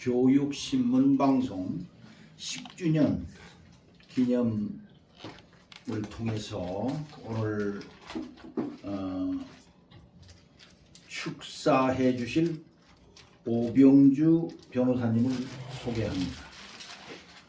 교육신문방송 10주년 기념을 통해서 오늘 축사해 주실 오병주 변호사님을 소개합니다.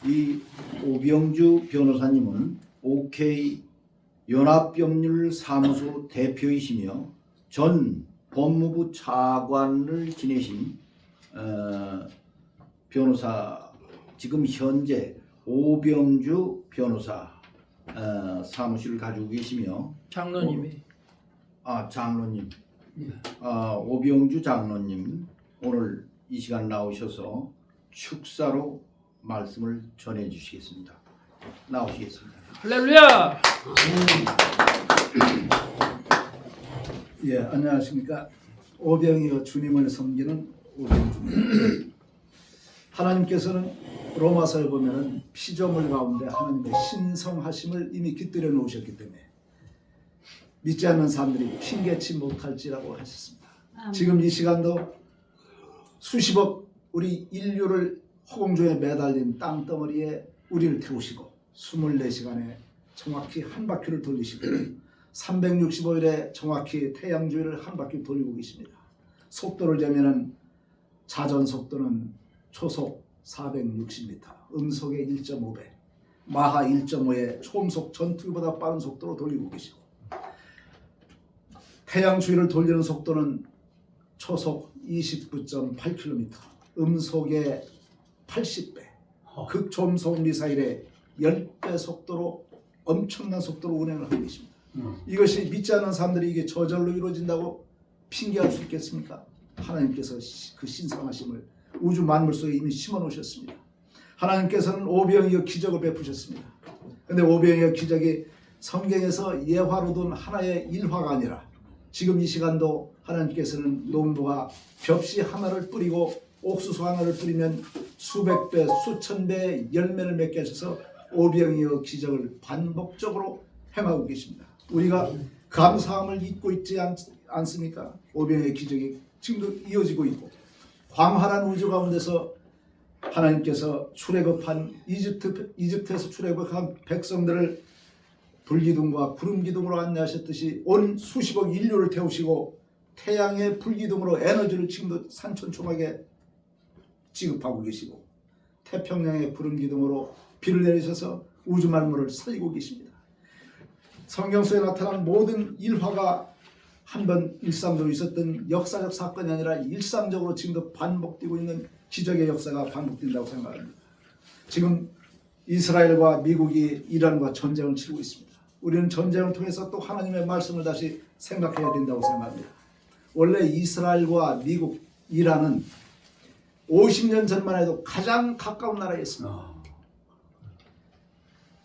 이 오병주 변호사님은 OK 연합법률사무소 대표이시며 전 법무부 차관을 지내신 변호사, 지금 현재 오병주 변호사 사무실을 가지고 계시며 장로님이 장로님, 예. 오병주 장로님 오늘 이 시간 나오셔서 축사로 말씀을 전해 주시겠습니다. 나오시겠습니다. 할렐루야. 예, 안녕하십니까. 오병이어 주님을 섬기는 오병주입니다. 하나님께서는 로마서에 보면은 피조물 가운데 하나님의 신성하심을 이미 깃들여 놓으셨기 때문에 믿지 않는 사람들이 핑계치 못할지라고 하셨습니다. 지금 이 시간도 수십억 우리 인류를 허공중에 매달린 땅덩어리에 우리를 태우시고 24시간에 정확히 한 바퀴를 돌리시고 365일에 정확히 태양주위를 한 바퀴 돌리고 계십니다. 속도를 재면은 자전 속도는 초속 460m, 음속의 1.5배, 마하 1.5의 초음속 전투기보다 빠른 속도로 돌리고 계시고 태양 주위를 돌리는 속도는 초속 29.8km, 음속의 80배, 극초음속 미사일의 10배 속도로 엄청난 속도로 운행을 하고 계십니다. 이것이 믿지 않는 사람들이 이게 저절로 이루어진다고 핑계할 수 있겠습니까? 하나님께서 그 신성하심을 우주 만물 속에 이미 심어 놓으셨습니다. 하나님께서는 오병이어 기적을 베푸셨습니다. 그런데 오병이어 기적이 성경에서 예화로 둔 하나의 일화가 아니라 지금 이 시간도 하나님께서는 농부가 벽시 하나를 뿌리고 옥수수 하나를 뿌리면 수백 배, 수천 배의 열매를 맺게 하셔서 오병이어 기적을 반복적으로 행하고 계십니다. 우리가 감사함을 잊고 있지 않습니까? 오병이어 기적이 지금도 이어지고 있고 광활한 우주 가운데서 하나님께서 출애굽한 이집트에서 출애굽한 백성들을 불기둥과 구름기둥으로 안내하셨듯이 온 수십억 인류를 태우시고 태양의 불기둥으로 에너지를 지금도 산천초막에 지급하고 계시고 태평양의 구름기둥으로 비를 내리셔서 우주 만물을 살리고 계십니다. 성경 속에 나타난 모든 일화가 한번 일상적으로 있었던 역사적 사건이 아니라 일상적으로 지금도 반복되고 있는 기적의 역사가 반복된다고 생각합니다. 지금 이스라엘과 미국이 이란과 전쟁을 치르고 있습니다. 우리는 전쟁을 통해서 또 하나님의 말씀을 다시 생각해야 된다고 생각합니다. 원래 이스라엘과 미국, 이란은 50년 전만 해도 가장 가까운 나라였습니다.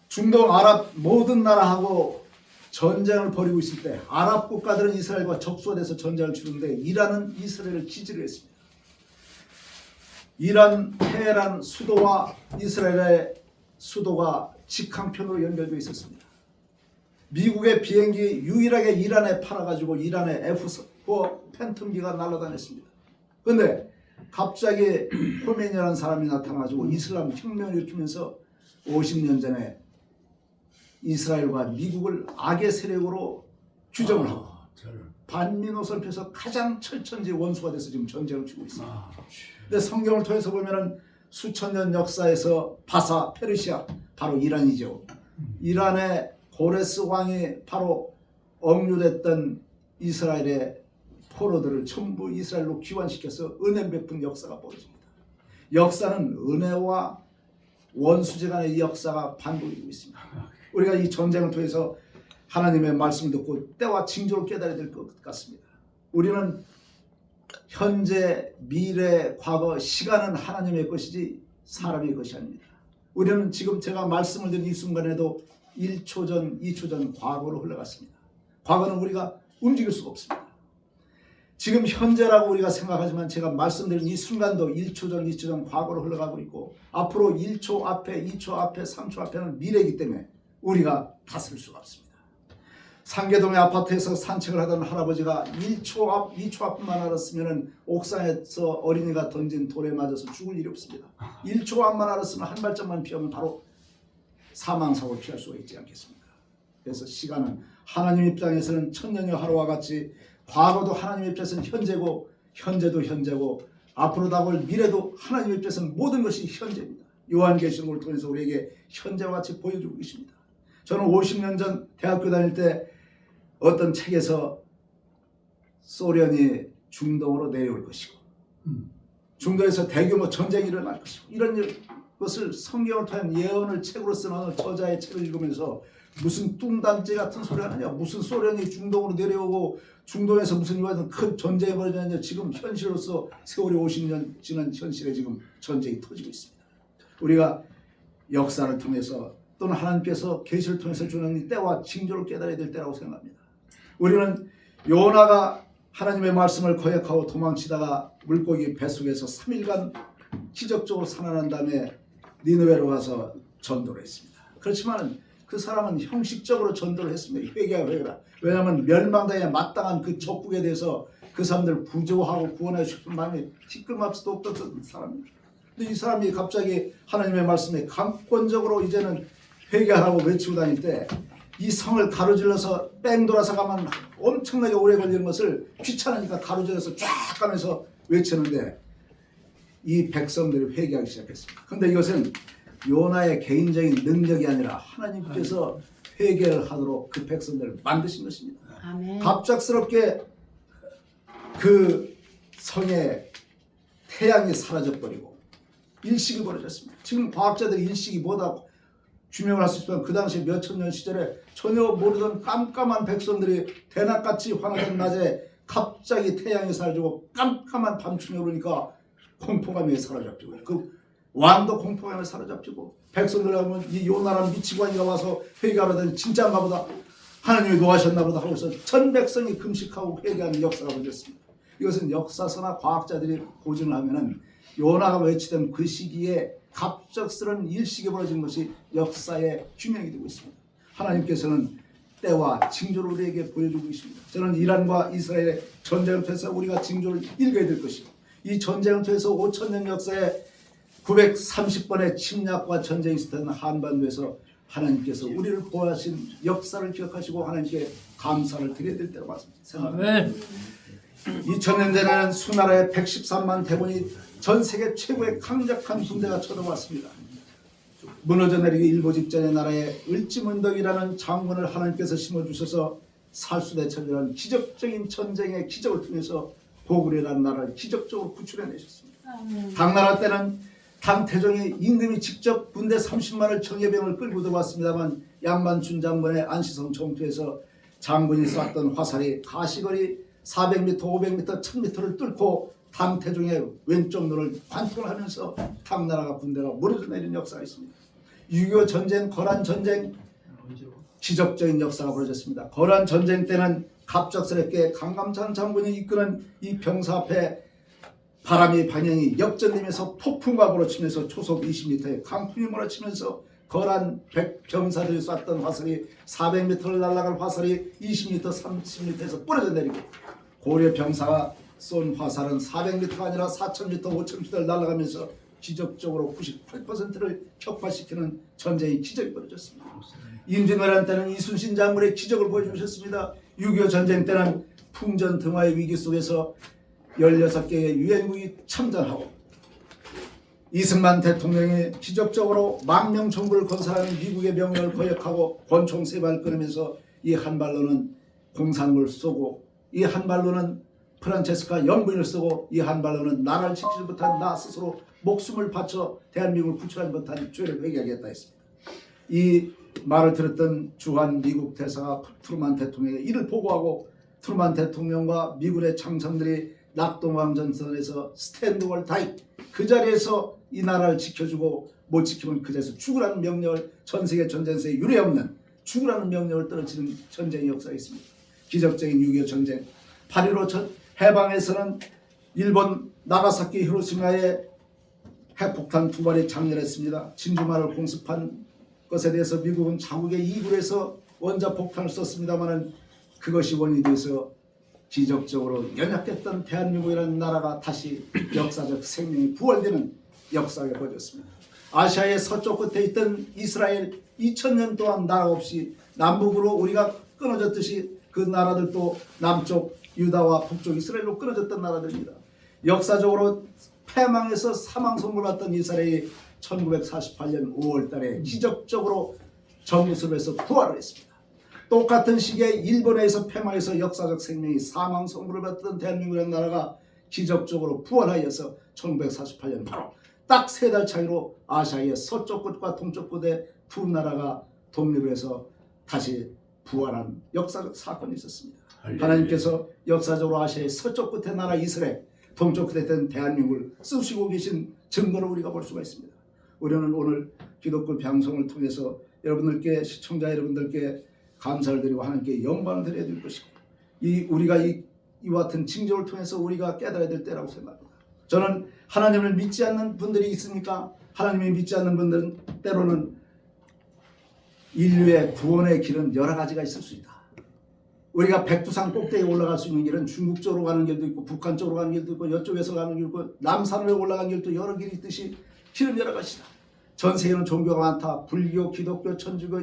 중동 아랍 모든 나라하고 전쟁을 벌이고 있을 때 아랍 국가들은 이스라엘과 적수가 돼서 전쟁을 치르는데 이란은 이스라엘을 지지를 했습니다. 이란 테헤란 수도와 이스라엘의 수도가 직항편으로 연결되어 있었습니다. 미국의 비행기 유일하게 이란에 팔아가지고 이란의 F-4 팬텀기가 날아다녔습니다. 그런데 갑자기 khomeini라는 사람이 나타나가지고 이슬람 혁명을 일으키면서 50년 전에 이스라엘과 미국을 악의 세력으로 규정을 하고 반민 어설프에서 가장 철천지 원수가 돼서 지금 전쟁을 치고 있습니다. 근데 성경을 통해서 보면은 수천 년 역사에서 바사, 페르시아, 바로 이란이죠. 이란의 고레스 왕이 바로 억류됐던 이스라엘의 포로들을 전부 이스라엘로 귀환시켜서 은혜 베푼 역사가 벌어집니다. 역사는 은혜와 원수재 간의 역사가 반복되고 있습니다. 우리가 이 전쟁을 통해서 하나님의 말씀을 듣고 때와 징조를 깨달아야 될 것 같습니다. 우리는 현재, 미래, 과거, 시간은 하나님의 것이지 사람의 것이 아닙니다. 우리는 지금 제가 말씀을 드린 이 순간에도 1초 전, 2초 전 과거로 흘러갔습니다. 과거는 우리가 움직일 수가 없습니다. 지금 현재라고 우리가 생각하지만 제가 말씀드린 이 순간도 1초 전, 2초 전 과거로 흘러가고 있고 앞으로 1초 앞에, 2초 앞에, 3초 앞에는 미래이기 때문에 우리가 다스릴 수가 없습니다. 상계동의 아파트에서 산책을 하던 할아버지가 2초 앞만 알았으면 옥상에서 어린이가 던진 돌에 맞아서 죽을 일이 없습니다. 1초 앞만 알았으면 한 발짝만 피하면 바로 사망사고를 피할 수가 있지 않겠습니까? 그래서 시간은 하나님 입장에서는 천년의 하루와 같이 과거도 하나님 입장에서는 현재고 현재도 현재고 앞으로 다가올 미래도 하나님 입장에서는 모든 것이 현재입니다. 요한계시록을 통해서 우리에게 현재와 같이 보여주고 계십니다. 저는 50년 전 대학교 다닐 때 어떤 책에서 소련이 중동으로 내려올 것이고 중동에서 대규모 전쟁이 일어날 것이고 이런 것을 성경을 통한 예언을 책으로 쓴 어느 저자의 책을 읽으면서 무슨 뚱단지 같은 소리 하느냐, 무슨 소련이 중동으로 내려오고 중동에서 무슨 이와 큰 전쟁이 벌어지느냐. 지금 현실로서 세월이 50년 지난 현실에 지금 전쟁이 터지고 있습니다. 우리가 역사를 통해서 또는 하나님께서 계시를 통해서 주는 이 때와 징조를 깨달아야 될 때라고 생각합니다. 우리는 요나가 하나님의 말씀을 거역하고 도망치다가 물고기 뱃속에서 3일간 기적적으로 살아난 다음에 니느웨로 가서 전도를 했습니다. 그렇지만 그 사람은 형식적으로 전도를 했습니다. 회개하라. 왜냐하면 멸망당에 마땅한 그 적국에 대해서 그 사람들을 구조하고 구원하고 싶은 마음이 티끌마치도 없던 사람입니다. 근데 이 사람이 갑자기 하나님의 말씀에 강권적으로 이제는 회개하라고 외치고 다닐 때 이 성을 가로질러서 뺑 돌아서 가면 엄청나게 오래 걸리는 것을 귀찮으니까 가로질러서 쫙 가면서 외치는데 이 백성들이 회개하기 시작했습니다. 그런데 이것은 요나의 개인적인 능력이 아니라 하나님께서 회개를 하도록 그 백성들을 만드신 것입니다. 아멘. 갑작스럽게 그 성에 태양이 사라져버리고 일식이 벌어졌습니다. 지금 과학자들이 일식이 뭐다 규명을 할 수 있지만 그 당시 몇천 년 시절에 전혀 모르던 깜깜한 백성들이 대낮같이 환하던 낮에 갑자기 태양이 사라지고 깜깜한 밤중에 오르니까 공포감이 사라졌죠. 그 왕도 공포감에 사로잡히고 백성들 하면 이 요나라는 미치광이가 와서 회개하려더니 진짜인가 보다 하나님이 노하셨나 보다 하고서 전 백성이 금식하고 회개하는 역사가 벌어졌습니다. 이것은 역사서나 과학자들이 고증을 하면은 요나가 외치던 그 시기에 갑작스런 일식이 벌어진 것이 역사의 규명이 되고 있습니다. 하나님께서는 때와 징조를 우리에게 보여주고 있습니다. 저는 이란과 이스라엘의 전쟁을 통해서 우리가 징조를 읽어야 될 것이고 이 전쟁을 통해서 5,000년 역사에 930번의 침략과 전쟁이 있었던 한반도에서 하나님께서 우리를 보호하신 역사를 기억하시고 하나님께 감사를 드려야 될 때로 생각합니다. 2000년 전에는 수나라의 113만 대군이 전 세계 최고의 강력한 군대가 쳐들어왔습니다. 무너져 내리기 일보 직전의 나라에 을지문덕이라는 장군을 하나님께서 심어주셔서 살수대첩이라는 기적적인 전쟁의 기적을 통해서 고구려라는 나라를 기적적으로 구출해내셨습니다. 당나라 때는 당태종이 임금이 직접 군대 30만을 정예병을 끌고 들어왔습니다만 양만춘 장군의 안시성 정투에서 장군이 쐈던 화살이 가시거리 400m, 500m, 1000m를 뚫고 당태종의 왼쪽 눈을 관통을 하면서 당나라가 군대가 무너져 내린 역사가 있습니다. 6.25 전쟁, 거란 전쟁 기적적인 역사가 벌어졌습니다. 거란 전쟁 때는 갑작스럽게 강감찬 장군이 이끄는 이 병사 앞에 바람의 방향이 역전되면서 폭풍과 몰아치면서 초속 20m의 강풍이 몰아치면서 거란 병사들이 쐈던 화살이 400m를 날아갈 화살이 20m, 30m에서 부러져 내리고 고려 병사가 쏜 화살은 400m가 아니라 4,000m, 5,000m를 날아가면서 기적적으로 98%를 격파시키는 전쟁의 기적이 벌어졌습니다. 임진왜란 때는 이순신 장군의 기적을 보여주셨습니다. 6.25 전쟁 때는 풍전 등화의 위기 속에서 16개의 유엔국이 참전하고 이승만 대통령이 기적적으로 망명 정부를 건설하는 미국의 명령을 거역하고 권총 3발 끊으면서 이 한 발로는 공산국을 쏘고 이 한 발로는 프란체스카 영부인을 쏘고 이 한 발로는 나라를 지키지 못한 나 스스로 목숨을 바쳐 대한민국을 구출하지 못한 죄를 회개하겠다 했습니다. 이 말을 들었던 주한 미국 대사가 트루만 대통령의 이를 보고하고 트루만 대통령과 미군의 장성들이 낙동강전선에서 스탠드 월 다이 그 자리에서 이 나라를 지켜주고 못 지키면 그 자리에서 죽으라는 명령을 전세계 전쟁에서 유례없는 죽으라는 명령을 떨어지는 전쟁의 역사가 있습니다. 기적적인 6.25 전쟁 8.15 해방에서는 일본 나가사키 히로시마에 핵폭탄 2발이 장렬했습니다. 진주만을 공습한 것에 대해서 미국은 자국의 이불에서 원자 폭탄을 썼습니다마는 그것이 원인이 돼서 기적적으로 연약했던 대한민국이라는 나라가 다시 역사적 생명이 부활되는 역사가 벌어졌습니다. 아시아의 서쪽 끝에 있던 이스라엘 2000년 동안 나라 없이 남북으로 우리가 끊어졌듯이 그 나라들도 남쪽 유다와 북쪽 이스라엘로 끊어졌던 나라들입니다. 역사적으로 패망해서 사망 선고를 받던 이스라엘이 1948년 5월 달에 기적적으로 정유섭에서 부활을 했습니다. 똑같은 시기에 일본에서 패망해서 역사적 생명이 사망 선고를 받던 대한민국이라는 나라가 기적적으로 부활하여서 1948년 바로 딱 3달 차이로 아시아의 서쪽 끝과 동쪽 끝의 두 나라가 독립을 해서 다시 부활한 역사적 사건이 있었습니다. 하나님께서 역사적으로 아시아의 서쪽 끝의 나라 이스라엘, 동쪽 끝에 있던 대한민국을 쓰시고 계신 증거를 우리가 볼 수가 있습니다. 우리는 오늘 기독교 방송을 통해서 여러분들께, 시청자 여러분들께 감사를 드리고 하나님께 영광을 드려야 될 것이고, 우리가 이와 같은 징조를 통해서 우리가 깨달아야 될 때라고 생각합니다. 저는 하나님을 믿지 않는 분들이 있으니까, 하나님을 믿지 않는 분들은 때로는 인류의 구원의 길은 여러 가지가 있을 수 있다. 우리가 백두산 꼭대기에 올라갈 수 있는 길은 중국 쪽으로 가는 길도 있고, 북한 쪽으로 가는 길도 있고, 이쪽에서 가는 길도 있고, 남산으로 올라가는 길도 여러 길이 있듯이 길은 여러 가지다. 전 세계는 종교가 많다. 불교, 기독교, 천주교,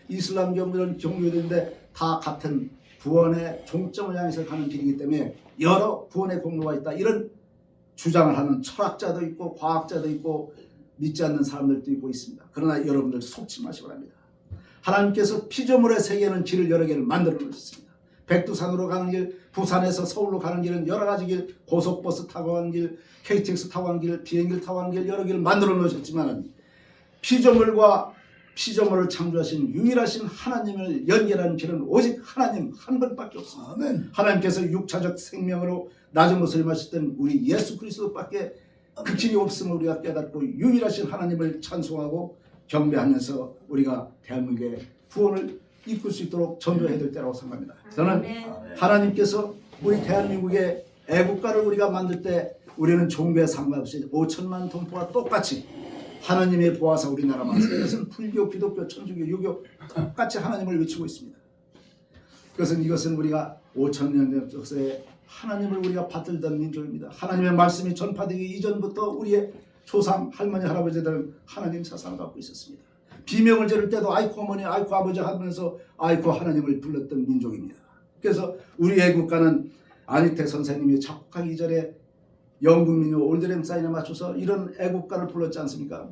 이슬람교 이런 종교들인데 다 같은 구원의 종점을 향해서 가는 길이기 때문에 여러 구원의 공로가 있다. 이런 주장을 하는 철학자도 있고 과학자도 있고 믿지 않는 사람들도 있고 있습니다. 그러나 여러분들 속지 마시기 바랍니다. 하나님께서 피조물의 세계는 길을 여러 개를 만들어 놓으셨습니다. 백두산으로 가는 길, 부산에서 서울로 가는 길은 여러 가지 길, 고속버스 타고 가는 길, KTX 타고 가는 길, 비행기를 타고 가는 길 여러 길을 만들어 놓으셨지만 피조물과 피조물을 창조하신 유일하신 하나님을 연결하는 길은 오직 하나님 한 분밖에 없습니다. 아멘. 하나님께서 육체적 생명으로 낮은 것을 마셨던 우리 예수 그리스도밖에 그 길이 없음을 우리가 깨닫고 유일하신 하나님을 찬송하고 경배하면서 우리가 대한민국의 구원을 이끌 수 있도록 전도해야 될 때라고 생각합니다. 저는 하나님께서 우리 대한민국의 애국가를 우리가 만들 때 우리는 종교에 상관없이 5천만 동포와 똑같이 하나님의 보아서 우리나라만 이것은 불교, 기독교, 천주교, 유교 똑같이 하나님을 외치고 있습니다. 이것은 우리가 5천년 역사에 하나님을 우리가 받들던 민족입니다. 하나님의 말씀이 전파되기 이전부터 우리의 조상, 할머니, 할아버지들은 하나님 사상을 갖고 있었습니다. 비명을 지를 때도 아이코 어머니, 아이코 아버지 하면서 아이코 하나님을 불렀던 민족입니다. 그래서 우리 애국가는 안희택 선생님이 작곡하기 전에 영국 민요 올드램 사인에 맞춰서 이런 애국가를 불렀지 않습니까?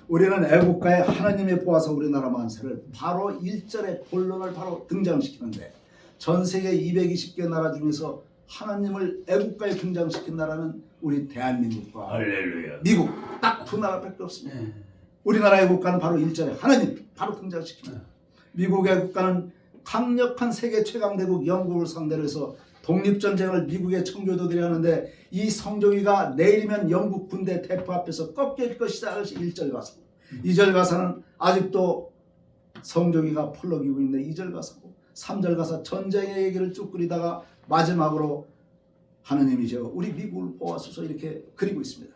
우리는 애국가에 하나님의 보아서 우리나라 만세를 바로 1절의 본론을 바로 등장시키는데 전 세계 220개 나라 중에서 하나님을 애국가에 등장시킨 나라는 우리 대한민국과 할렐루야. 미국 딱 두 나라밖에 없습니다. 우리나라 애국가는 바로 1절에 하나님 바로 등장시킵니다. 미국 애국가는 강력한 세계 최강대국 영국을 상대로 해서 독립전쟁을 미국의 청교도들이 하는데 이 성조기가 내일이면 영국 군대 대포 앞에서 꺾일 것이다. 그것이 1절 가사. 2절 가사는 아직도 성조기가 펄럭이고 있는데 2절 가사고 3절 가사 전쟁의 얘기를 쭉 그리다가 마지막으로 하느님이죠. 우리 미국을 보아소서 이렇게 그리고 있습니다.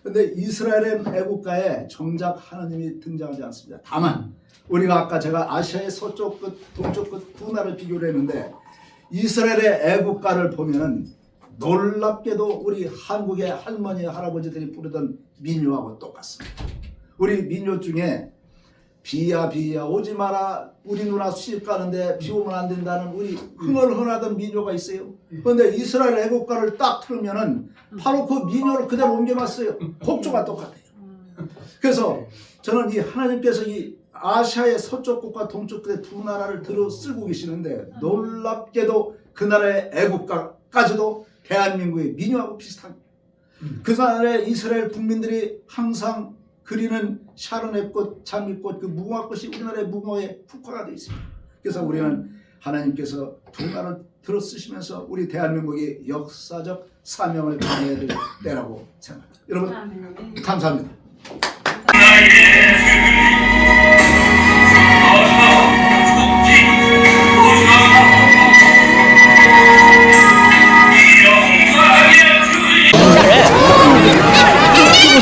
그런데 이스라엘의 애국가에 정작 하나님이 등장하지 않습니다. 다만 우리가 아까 제가 아시아의 서쪽 끝, 동쪽 끝 두 나라를 비교를 했는데 이스라엘의 애국가를 보면 놀랍게도 우리 한국의 할머니, 할아버지들이 부르던 민요하고 똑같습니다. 우리 민요 중에 비야 비야 오지 마라. 우리 누나 시집 가는데 비 오면 안 된다는 우리 흥얼흥얼하던 민요가 있어요. 그런데 이스라엘 애국가를 딱 틀으면은 바로 그 민요를 그대로 옮겨놨어요. 곡조가 똑같아요. 그래서 저는 이 하나님께서 이 아시아의 서쪽국과 동쪽국의 두 나라를 들어 쓰고 계시는데 놀랍게도 그 나라의 애국가까지도 대한민국의 민요하고 비슷합니다. 그 나라의 이스라엘 국민들이 항상 그리는 샤론의꽃, 장미꽃, 그 무궁화꽃이 우리나라의 무궁화의 국화가 되어 있습니다. 그래서 우리는 하나님께서 두 나라를 들어 쓰시면서 우리 대한민국의 역사적 사명을 감해야 될 때라고 생각합니다. 여러분 감사합니다.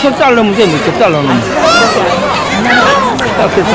우선 자르면 돼, 이렇게 자르면. 딱 됐어.